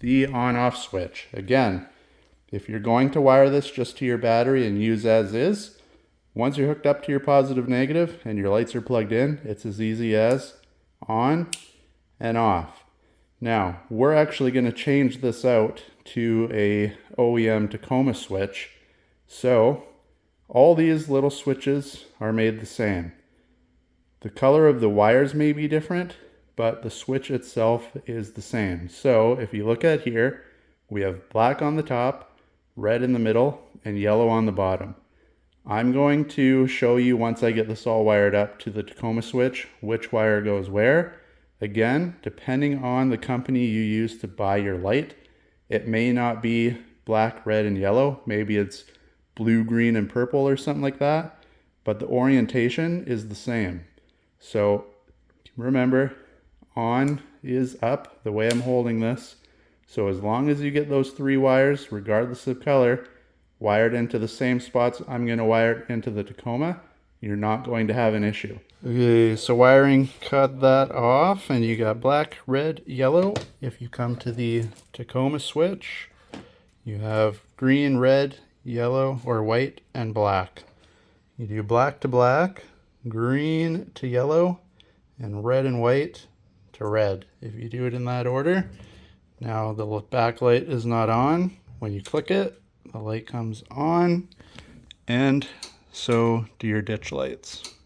the on-off switch. Again, if you're going to wire this just to your battery and use as is, once you're hooked up to your positive negative and your lights are plugged in, it's as easy as on and off. Now, we're actually going to change this out to a OEM Tacoma switch. So, all these little switches are made the same. The color of the wires may be different, but the switch itself is the same. So, if you look at here, we have black on the top, red in the middle, and yellow on the bottom. I'm going to show you once I get this all wired up to the Tacoma switch, which wire goes where. Again, depending on the company you use to buy your light, it may not be black, red, and yellow. Maybe it's blue, green, and purple or something like that, but the orientation is the same. So remember, on is up the way I'm holding this. So as long as you get those three wires, regardless of color, wired into the same spots I'm going to wire it into the Tacoma, you're not going to have an issue. Okay, so wiring, cut that off, and you got black, red, yellow. If you come to the Tacoma switch, you have green, red, yellow, or white, and black. You do black to black, green to yellow, and red and white to red. If you do it in that order. Now the backlight is not on. When you click it, the light comes on, and so do your ditch lights.